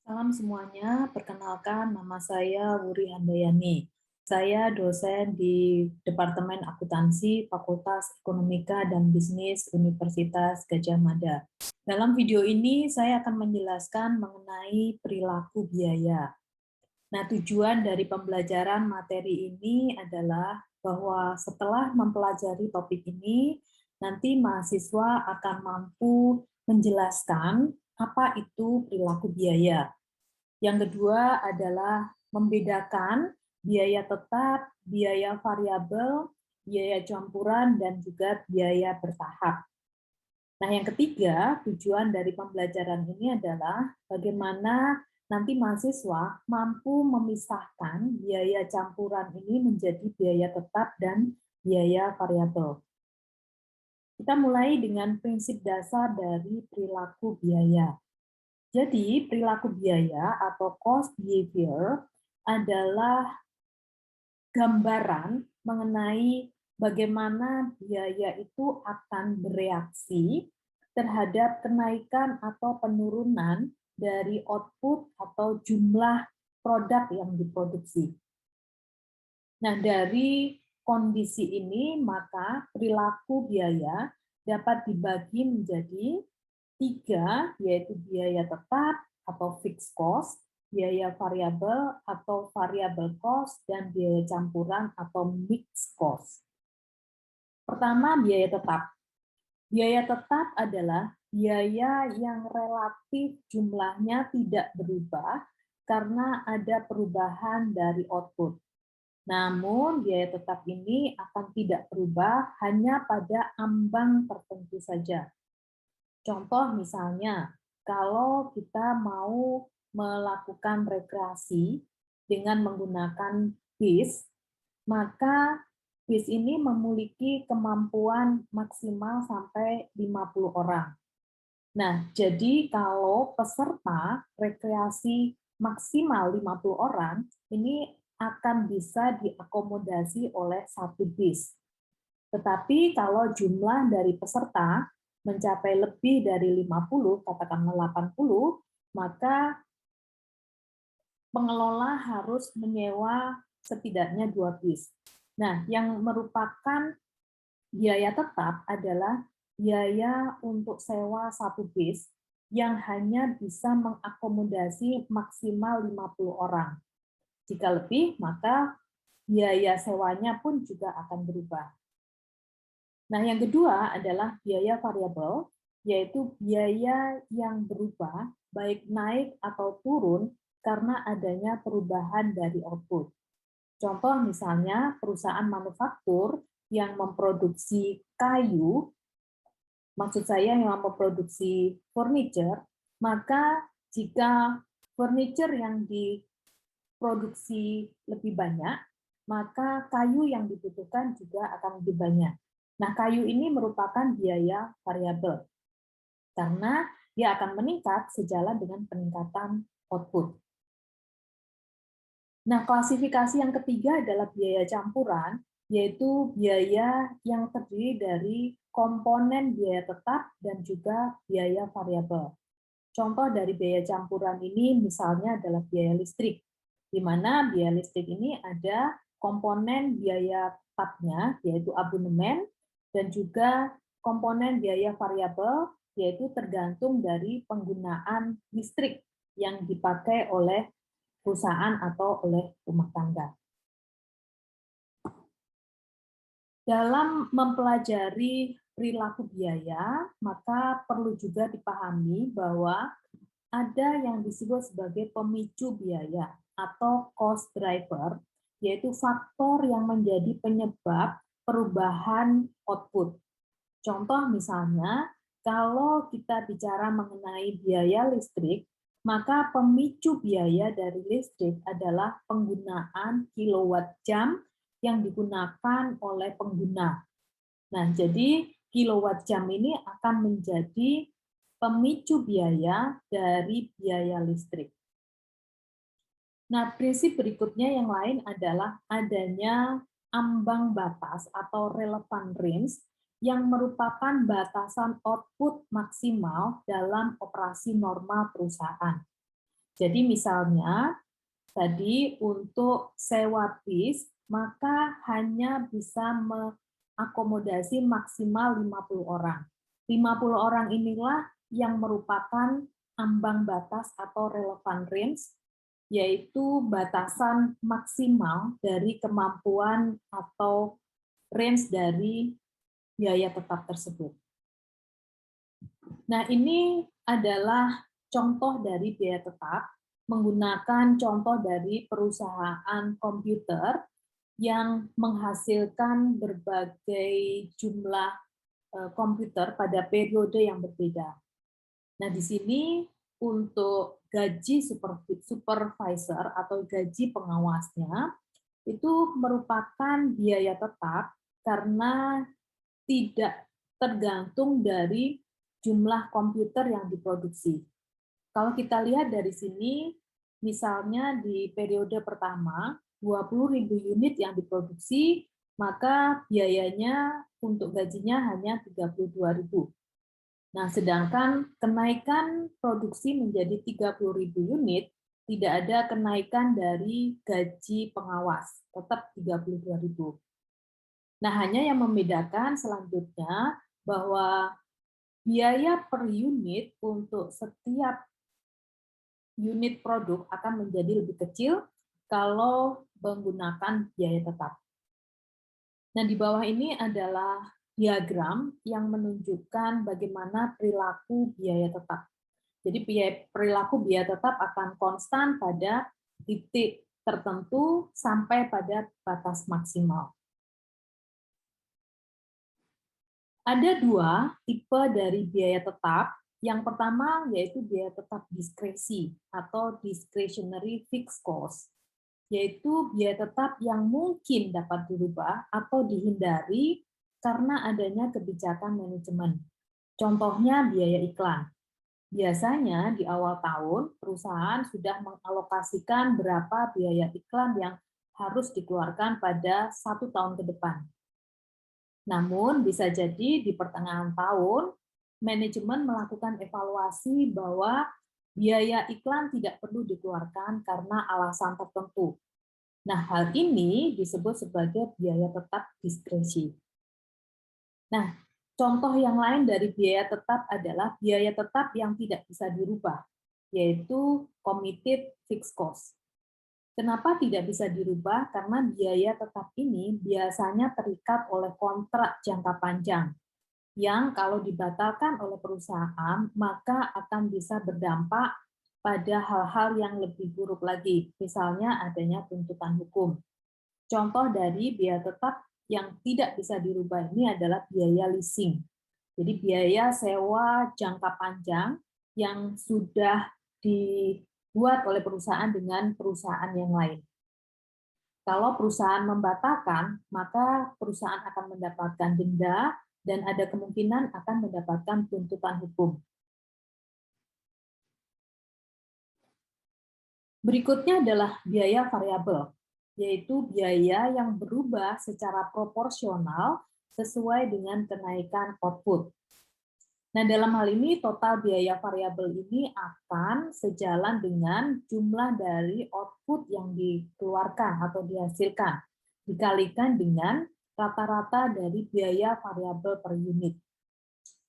Salam semuanya, perkenalkan nama saya Wuri Handayani. Saya dosen di Departemen Akuntansi Fakultas Ekonomika dan Bisnis Universitas Gadjah Mada. Dalam video ini saya akan menjelaskan mengenai perilaku biaya. Nah, tujuan dari pembelajaran materi ini adalah bahwa setelah mempelajari topik ini, nanti mahasiswa akan mampu menjelaskan apa itu perilaku biaya. Yang kedua adalah membedakan biaya tetap, biaya variabel, biaya campuran, dan juga biaya bertahap. Nah, yang ketiga, tujuan dari pembelajaran ini adalah bagaimana nanti mahasiswa mampu memisahkan biaya campuran ini menjadi biaya tetap dan biaya variabel. Kita mulai dengan prinsip dasar dari perilaku biaya. Jadi, perilaku biaya atau cost behavior adalah gambaran mengenai bagaimana biaya itu akan bereaksi terhadap kenaikan atau penurunan dari output atau jumlah produk yang diproduksi. Nah, dari kondisi ini, maka perilaku biaya dapat dibagi menjadi tiga, yaitu biaya tetap atau fixed cost, biaya variabel atau variable cost, dan biaya campuran atau mixed cost. Pertama, biaya tetap. Biaya tetap adalah biaya yang relatif jumlahnya tidak berubah karena ada perubahan dari output. Namun, biaya tetap ini akan tidak berubah hanya pada ambang tertentu saja. Contoh misalnya, kalau kita mau melakukan rekreasi dengan menggunakan bis, maka bis ini memiliki kemampuan maksimal sampai 50 orang. Nah, jadi kalau peserta rekreasi maksimal 50 orang, ini akan bisa diakomodasi oleh satu bis. Tetapi kalau jumlah dari peserta mencapai lebih dari 50, katakanlah 80, maka pengelola harus menyewa setidaknya 2 bis. Nah, yang merupakan biaya tetap adalah biaya untuk sewa satu bis yang hanya bisa mengakomodasi maksimal 50 orang. Jika lebih, maka biaya sewanya pun juga akan berubah. Nah, yang kedua adalah biaya variabel, yaitu biaya yang berubah, baik naik atau turun, karena adanya perubahan dari output. Contoh misalnya perusahaan manufaktur yang memproduksi kayu, maksud saya yang memproduksi furniture, maka jika furniture yang diproduksi lebih banyak, maka kayu yang dibutuhkan juga akan lebih banyak. Nah, kayu ini merupakan biaya variabel karena dia akan meningkat sejalan dengan peningkatan output. Nah, klasifikasi yang ketiga adalah biaya campuran, yaitu biaya yang terdiri dari komponen biaya tetap dan juga biaya variabel. Contoh dari biaya campuran ini misalnya adalah biaya listrik, di mana biaya listrik ini ada komponen biaya tetapnya, yaitu abonemen, dan juga komponen biaya variabel, yaitu tergantung dari penggunaan listrik yang dipakai oleh perusahaan atau oleh rumah tangga. Dalam mempelajari perilaku biaya, maka perlu juga dipahami bahwa ada yang disebut sebagai pemicu biaya atau cost driver, yaitu faktor yang menjadi penyebab perubahan output. Contoh misalnya, kalau kita bicara mengenai biaya listrik, maka pemicu biaya dari listrik adalah penggunaan kilowatt jam yang digunakan oleh pengguna. Nah, jadi kilowatt jam ini akan menjadi pemicu biaya dari biaya listrik. Nah, prinsip berikutnya yang lain adalah adanya ambang batas atau relevant range yang merupakan batasan output maksimal dalam operasi normal perusahaan. Jadi misalnya, tadi untuk sewa bis, maka hanya bisa mengakomodasi maksimal 50 orang. 50 orang inilah yang merupakan ambang batas atau relevan range, yaitu batasan maksimal dari kemampuan atau range dari biaya tetap tersebut. Nah, ini adalah contoh dari biaya tetap menggunakan contoh dari perusahaan komputer yang menghasilkan berbagai jumlah komputer pada periode yang berbeda. Nah, di sini untuk gaji supervisor atau gaji pengawasnya itu merupakan biaya tetap karena tidak tergantung dari jumlah komputer yang diproduksi. Kalau kita lihat dari sini, misalnya di periode pertama, 20.000 unit yang diproduksi, maka biayanya untuk gajinya hanya 32.000. Nah, sedangkan kenaikan produksi menjadi 30.000 unit, tidak ada kenaikan dari gaji pengawas, tetap 32.000. Nah, hanya yang membedakan selanjutnya bahwa biaya per unit untuk setiap unit produk akan menjadi lebih kecil kalau menggunakan biaya tetap. Nah, di bawah ini adalah diagram yang menunjukkan bagaimana perilaku biaya tetap. Jadi perilaku biaya tetap akan konstan pada titik tertentu sampai pada batas maksimal. Ada dua tipe dari biaya tetap. Yang pertama yaitu biaya tetap diskresi atau discretionary fixed cost, yaitu biaya tetap yang mungkin dapat dirubah atau dihindari karena adanya kebijakan manajemen. Contohnya biaya iklan. Biasanya di awal tahun, perusahaan sudah mengalokasikan berapa biaya iklan yang harus dikeluarkan pada 1 tahun ke depan. Namun, bisa jadi di pertengahan tahun, manajemen melakukan evaluasi bahwa biaya iklan tidak perlu dikeluarkan karena alasan tertentu. Nah, hal ini disebut sebagai biaya tetap diskresi. Nah, contoh yang lain dari biaya tetap adalah biaya tetap yang tidak bisa dirubah, yaitu committed fixed cost. Kenapa tidak bisa dirubah? Karena biaya tetap ini biasanya terikat oleh kontrak jangka panjang, yang kalau dibatalkan oleh perusahaan, maka akan bisa berdampak pada hal-hal yang lebih buruk lagi, misalnya adanya tuntutan hukum. Contoh dari biaya tetap yang tidak bisa dirubah ini adalah biaya leasing. Jadi biaya sewa jangka panjang yang sudah dibuat oleh perusahaan dengan perusahaan yang lain. Kalau perusahaan membatalkan, maka perusahaan akan mendapatkan denda dan ada kemungkinan akan mendapatkan tuntutan hukum. Berikutnya adalah biaya variabel, yaitu biaya yang berubah secara proporsional sesuai dengan kenaikan output. Nah, dalam hal ini total biaya variabel ini akan sejalan dengan jumlah dari output yang dikeluarkan atau dihasilkan, dikalikan dengan rata-rata dari biaya variabel per unit.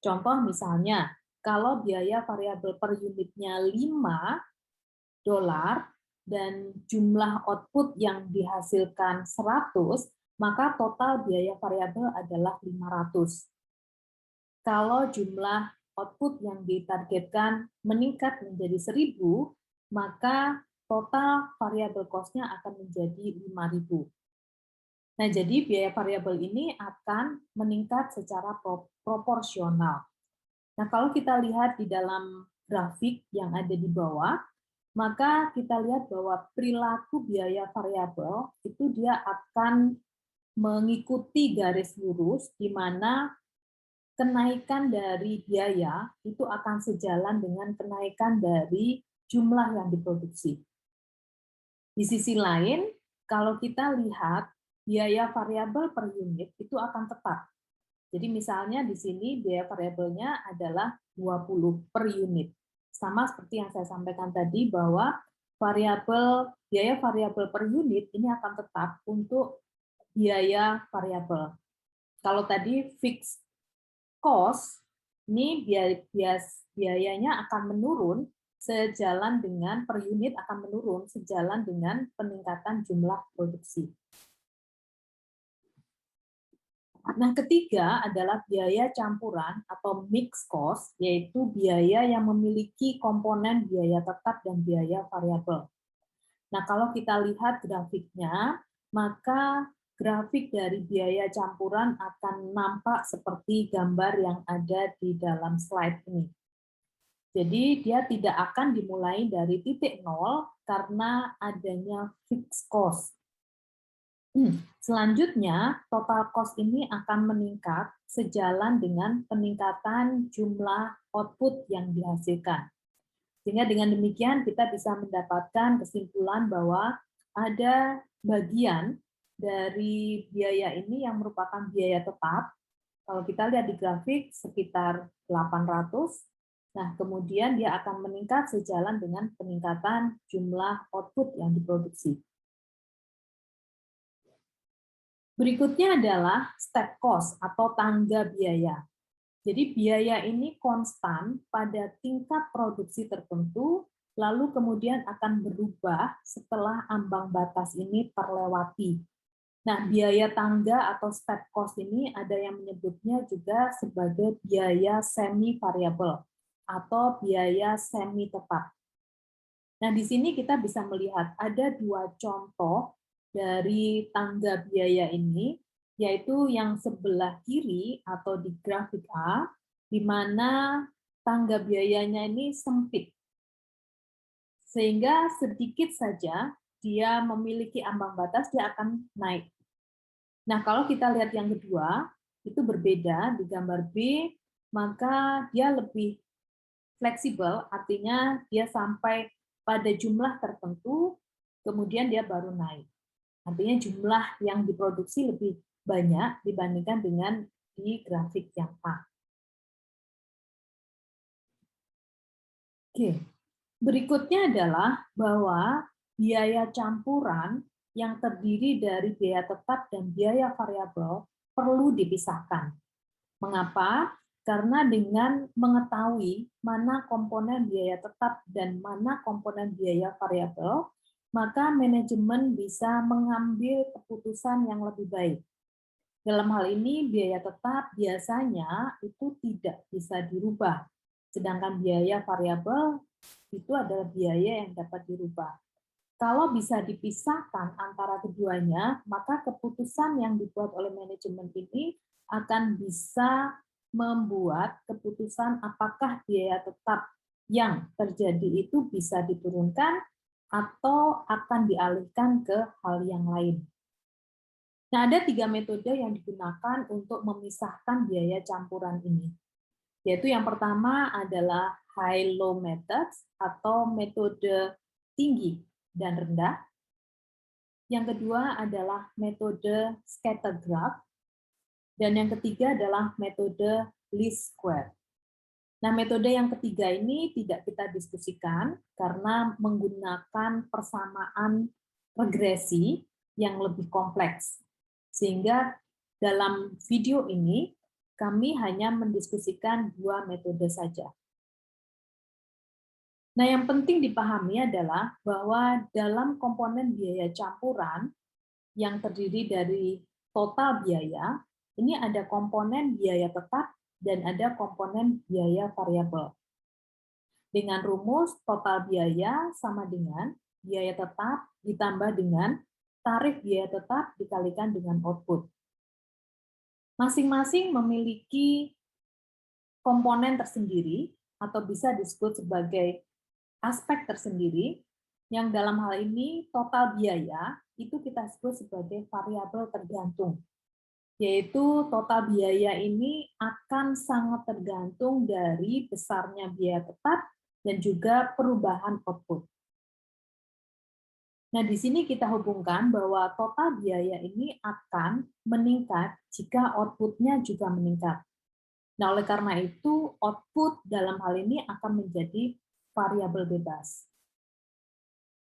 Contoh misalnya, kalau biaya variabel per unitnya $5 dan jumlah output yang dihasilkan 100, maka total biaya variabel adalah 500. Kalau jumlah output yang ditargetkan meningkat menjadi 1.000, maka total variabel cost-nya akan menjadi 5.000. Nah, jadi biaya variabel ini akan meningkat secara proporsional. Nah, kalau kita lihat di dalam grafik yang ada di bawah, maka kita lihat bahwa perilaku biaya variabel itu dia akan mengikuti garis lurus di mana kenaikan dari biaya itu akan sejalan dengan kenaikan dari jumlah yang diproduksi. Di sisi lain, kalau kita lihat biaya variabel per unit itu akan tetap. Jadi misalnya di sini biaya variabelnya adalah 20 per unit. Sama seperti yang saya sampaikan tadi bahwa biaya variabel per unit ini akan tetap untuk biaya variabel. Kalau tadi fixed cost, ini biayanya akan menurun sejalan dengan per unit akan menurun sejalan dengan peningkatan jumlah produksi. Nah, ketiga adalah biaya campuran atau mixed cost, yaitu biaya yang memiliki komponen biaya tetap dan biaya variabel. Nah, kalau kita lihat grafiknya, maka grafik dari biaya campuran akan nampak seperti gambar yang ada di dalam slide ini. Jadi dia tidak akan dimulai dari titik nol karena adanya fixed cost. Selanjutnya, total cost ini akan meningkat sejalan dengan peningkatan jumlah output yang dihasilkan. Sehingga dengan demikian kita bisa mendapatkan kesimpulan bahwa ada bagian dari biaya ini yang merupakan biaya tetap. Kalau kita lihat di grafik sekitar 800, nah kemudian dia akan meningkat sejalan dengan peningkatan jumlah output yang diproduksi. Berikutnya adalah step cost atau tangga biaya. Jadi biaya ini konstan pada tingkat produksi tertentu, lalu kemudian akan berubah setelah ambang batas ini terlewati. Nah, biaya tangga atau step cost ini ada yang menyebutnya juga sebagai biaya semi variabel atau biaya semi tetap. Nah, di sini kita bisa melihat ada dua contoh dari tangga biaya ini, yaitu yang sebelah kiri atau di grafik A, di mana tangga biayanya ini sempit. Sehingga sedikit saja dia memiliki ambang batas, dia akan naik. Nah, kalau kita lihat yang kedua, itu berbeda di gambar B, maka dia lebih fleksibel, artinya dia sampai pada jumlah tertentu, kemudian dia baru naik. Artinya jumlah yang diproduksi lebih banyak dibandingkan dengan di grafik yang A. Oke. Berikutnya adalah bahwa biaya campuran yang terdiri dari biaya tetap dan biaya variabel perlu dipisahkan. Mengapa? Karena dengan mengetahui mana komponen biaya tetap dan mana komponen biaya variabel, maka manajemen bisa mengambil keputusan yang lebih baik. Dalam hal ini, biaya tetap biasanya itu tidak bisa dirubah, sedangkan biaya variabel itu adalah biaya yang dapat dirubah. Kalau bisa dipisahkan antara keduanya, maka keputusan yang dibuat oleh manajemen ini akan bisa membuat keputusan apakah biaya tetap yang terjadi itu bisa diturunkan atau akan dialihkan ke hal yang lain. Nah, ada 3 metode yang digunakan untuk memisahkan biaya campuran ini. Yaitu yang pertama adalah high-low methods atau metode tinggi dan rendah. Yang kedua adalah metode scatter graph. Dan yang ketiga adalah metode least square. Nah, metode yang ketiga ini tidak kita diskusikan karena menggunakan persamaan regresi yang lebih kompleks. Sehingga dalam video ini kami hanya mendiskusikan dua metode saja. Nah, yang penting dipahami adalah bahwa dalam komponen biaya campuran yang terdiri dari total biaya, ini ada komponen biaya tetap dan ada komponen biaya variabel. Dengan rumus total biaya sama dengan biaya tetap ditambah dengan tarif biaya tetap dikalikan dengan output. Masing-masing memiliki komponen tersendiri atau bisa disebut sebagai aspek tersendiri, yang dalam hal ini total biaya itu kita sebut sebagai variabel tergantung. Yaitu total biaya ini akan sangat tergantung dari besarnya biaya tetap dan juga perubahan output. Nah, di sini kita hubungkan bahwa total biaya ini akan meningkat jika output-nya juga meningkat. Nah, oleh karena itu, output dalam hal ini akan menjadi variabel bebas.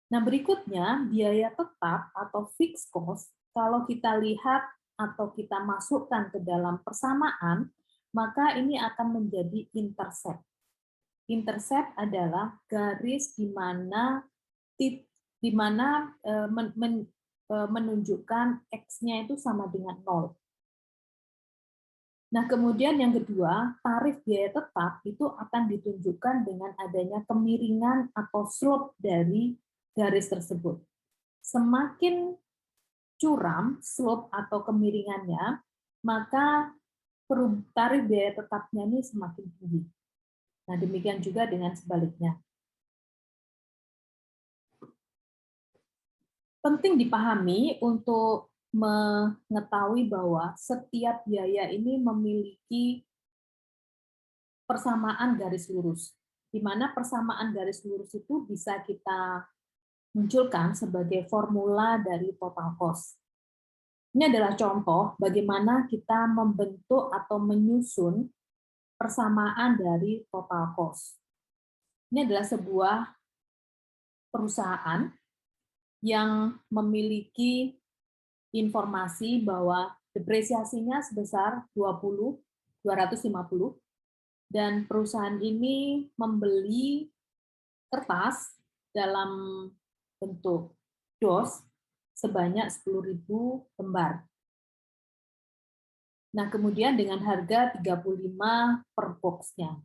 Nah, berikutnya biaya tetap atau fixed cost, kalau kita lihat atau kita masukkan ke dalam persamaan, maka ini akan menjadi intercept. Intercept adalah garis di mana menunjukkan X-nya itu sama dengan 0. Nah, kemudian yang kedua, tarif biaya tetap itu akan ditunjukkan dengan adanya kemiringan atau slope dari garis tersebut. Semakin curam slope atau kemiringannya, maka tarif biaya tetapnya ini semakin tinggi. Nah, demikian juga dengan sebaliknya. Penting dipahami untuk mengetahui bahwa setiap biaya ini memiliki persamaan garis lurus, di mana persamaan garis lurus itu bisa kita munculkan sebagai formula dari total cost. Ini adalah contoh bagaimana kita membentuk atau menyusun persamaan dari total cost. Ini adalah sebuah perusahaan yang memiliki informasi bahwa depresiasinya sebesar 250 dan perusahaan ini membeli kertas dalam bentuk dos sebanyak 10.000 lembar. Nah, kemudian dengan harga 35 per boxnya.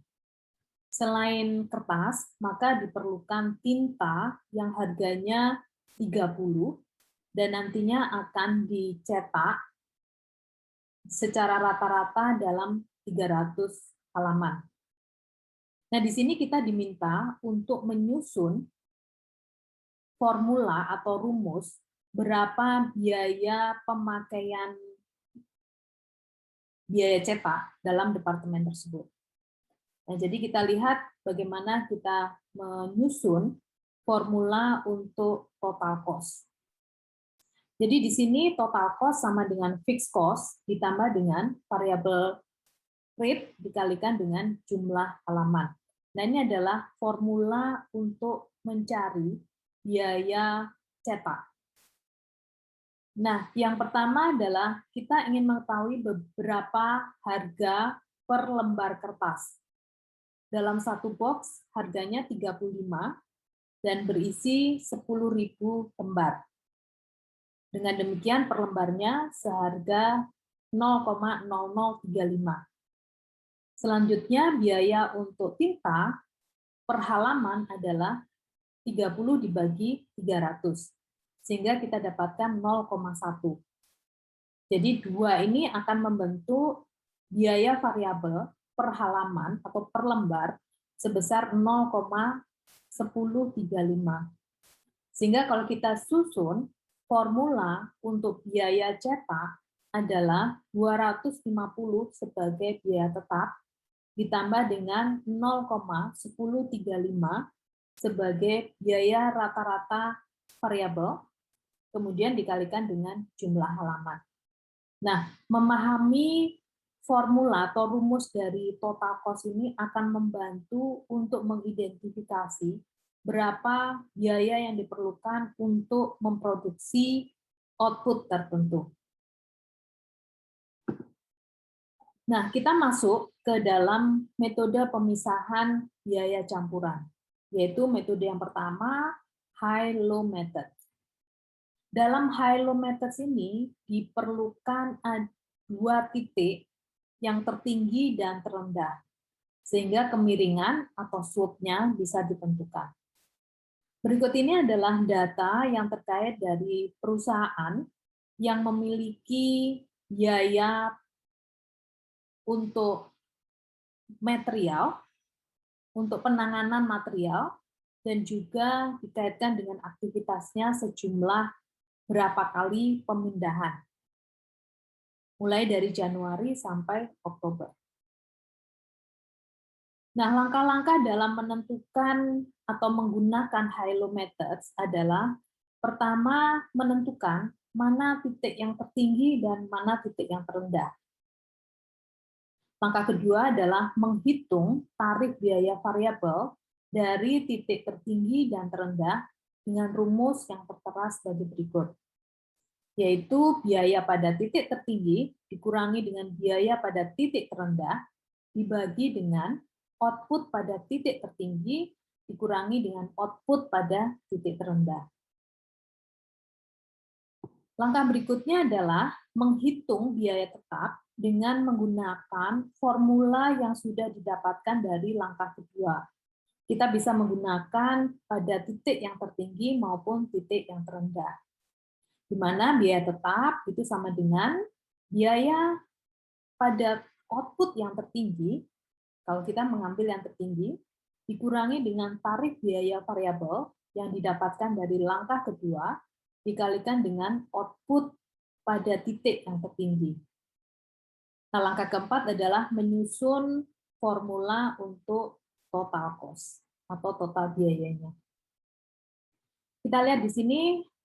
Selain kertas, maka diperlukan tinta yang harganya 30 dan nantinya akan dicetak secara rata-rata dalam 300 halaman. Nah, di sini kita diminta untuk menyusun formula atau rumus berapa biaya pemakaian biaya cetak dalam departemen tersebut. Nah, jadi kita lihat bagaimana kita menyusun formula untuk total cost. Jadi di sini total cost sama dengan fixed cost ditambah dengan variable rate dikalikan dengan jumlah halaman. Nah, ini adalah formula untuk mencari biaya cetak. Nah, yang pertama adalah kita ingin mengetahui beberapa harga per lembar kertas. Dalam satu box harganya 35 dan berisi 10.000 lembar. Dengan demikian per lembarnya seharga 0,0035. Selanjutnya biaya untuk tinta per halaman adalah 30 dibagi 300. Sehingga kita dapatkan 0,1. Jadi dua ini akan membentuk biaya variabel per halaman atau per lembar sebesar 0,1035. Sehingga kalau kita susun, formula untuk biaya cetak adalah 250 sebagai biaya tetap, ditambah dengan 0,1035 sebagai biaya rata-rata variabel, kemudian dikalikan dengan jumlah halaman. Nah, memahami formula atau rumus dari total cost ini akan membantu untuk mengidentifikasi berapa biaya yang diperlukan untuk memproduksi output tertentu. Nah, kita masuk ke dalam metode pemisahan biaya campuran, yaitu metode yang pertama, high-low method. Dalam high-low method ini diperlukan dua titik yang tertinggi dan terendah, sehingga kemiringan atau slope-nya bisa ditentukan. Berikut ini adalah data yang terkait dari perusahaan yang memiliki biaya untuk material, untuk penanganan material, dan juga dikaitkan dengan aktivitasnya sejumlah berapa kali pemindahan, mulai dari Januari sampai Oktober. Nah, langkah-langkah dalam menentukan atau menggunakan high-low methods adalah pertama menentukan mana titik yang tertinggi dan mana titik yang terendah. Langkah kedua adalah menghitung tarif biaya variabel dari titik tertinggi dan terendah dengan rumus yang tertera sebagai berikut, yaitu biaya pada titik tertinggi dikurangi dengan biaya pada titik terendah dibagi dengan output pada titik tertinggi dikurangi dengan output pada titik terendah. Langkah berikutnya adalah menghitung biaya tetap dengan menggunakan formula yang sudah didapatkan dari langkah kedua. Kita bisa menggunakan pada titik yang tertinggi maupun titik yang terendah. Di mana biaya tetap itu sama dengan biaya pada output yang tertinggi, kalau kita mengambil yang tertinggi, dikurangi dengan tarif biaya variabel yang didapatkan dari langkah kedua, dikalikan dengan output pada titik yang tertinggi. Nah, langkah keempat adalah menyusun formula untuk total cost atau total biayanya. Kita lihat di sini,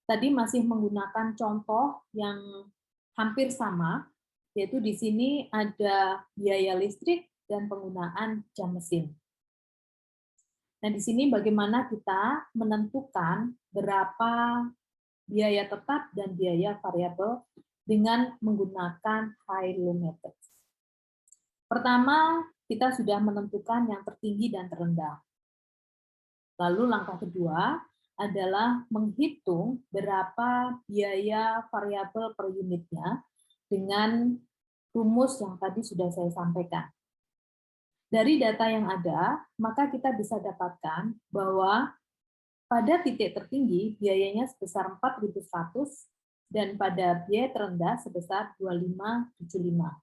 tadi masih menggunakan contoh yang hampir sama, yaitu di sini ada biaya listrik dan penggunaan jam mesin. Nah, di sini bagaimana kita menentukan berapa biaya tetap dan biaya variabel dengan menggunakan high-low method. Pertama, kita sudah menentukan yang tertinggi dan terendah. Lalu langkah kedua adalah menghitung berapa biaya variabel per unitnya dengan rumus yang tadi sudah saya sampaikan. Dari data yang ada, maka kita bisa dapatkan bahwa pada titik tertinggi biayanya sebesar 4.100 dan pada biaya terendah sebesar 2.575.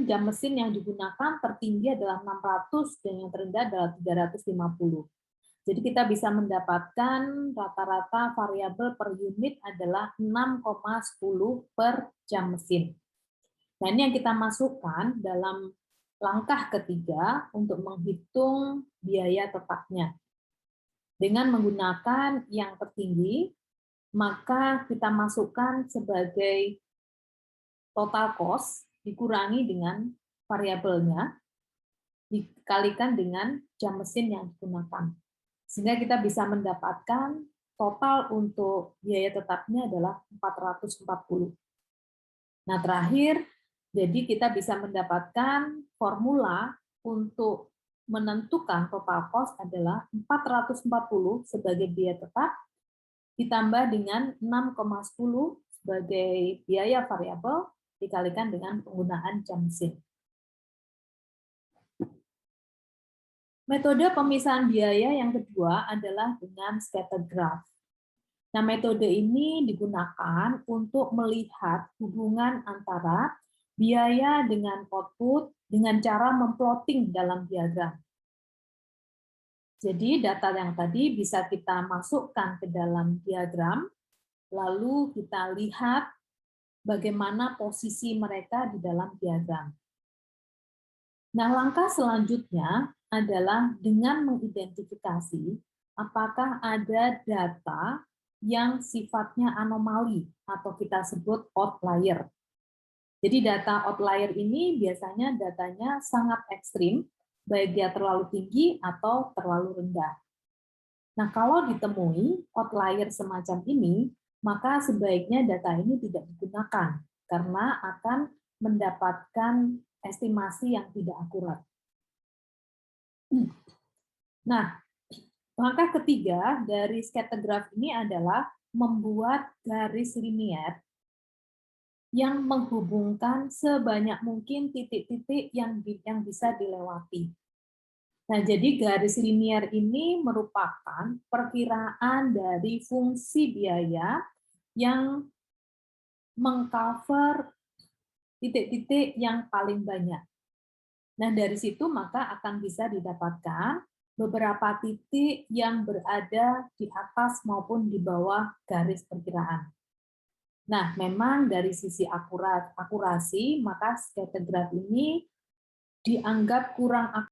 Jam mesin yang digunakan tertinggi adalah 600 dan yang terendah adalah 350. Jadi kita bisa mendapatkan rata-rata variabel per unit adalah 6,10 per jam mesin. Nah, ini yang kita masukkan dalam langkah ketiga untuk menghitung biaya tetapnya. Dengan menggunakan yang tertinggi, maka kita masukkan sebagai total cost dikurangi dengan variabelnya, dikalikan dengan jam mesin yang digunakan. Sehingga kita bisa mendapatkan total untuk biaya tetapnya adalah 440. Nah, terakhir, jadi kita bisa mendapatkan formula untuk menentukan total cost adalah 440 sebagai biaya tetap ditambah dengan 6,10 sebagai biaya variabel dikalikan dengan penggunaan jam mesin. Metode pemisahan biaya yang kedua adalah dengan scatter graph. Nah, metode ini digunakan untuk melihat hubungan antara biaya dengan output dengan cara memplotting dalam diagram. Jadi data yang tadi bisa kita masukkan ke dalam diagram, lalu kita lihat bagaimana posisi mereka di dalam diagram. Nah, langkah selanjutnya adalah dengan mengidentifikasi apakah ada data yang sifatnya anomali atau kita sebut outlier. Jadi data outlier ini biasanya datanya sangat ekstrim, baik dia terlalu tinggi atau terlalu rendah. Nah, kalau ditemui outlier semacam ini, maka sebaiknya data ini tidak digunakan karena akan mendapatkan estimasi yang tidak akurat. Nah, langkah ketiga dari scatter graph ini adalah membuat garis linier yang menghubungkan sebanyak mungkin titik-titik yang bisa dilewati. Nah, jadi garis linier ini merupakan perkiraan dari fungsi biaya yang mengcover titik-titik yang paling banyak. Nah, dari situ maka akan bisa didapatkan beberapa titik yang berada di atas maupun di bawah garis perkiraan. Nah, memang dari sisi akurasi, maka scatter graph ini dianggap kurang akurat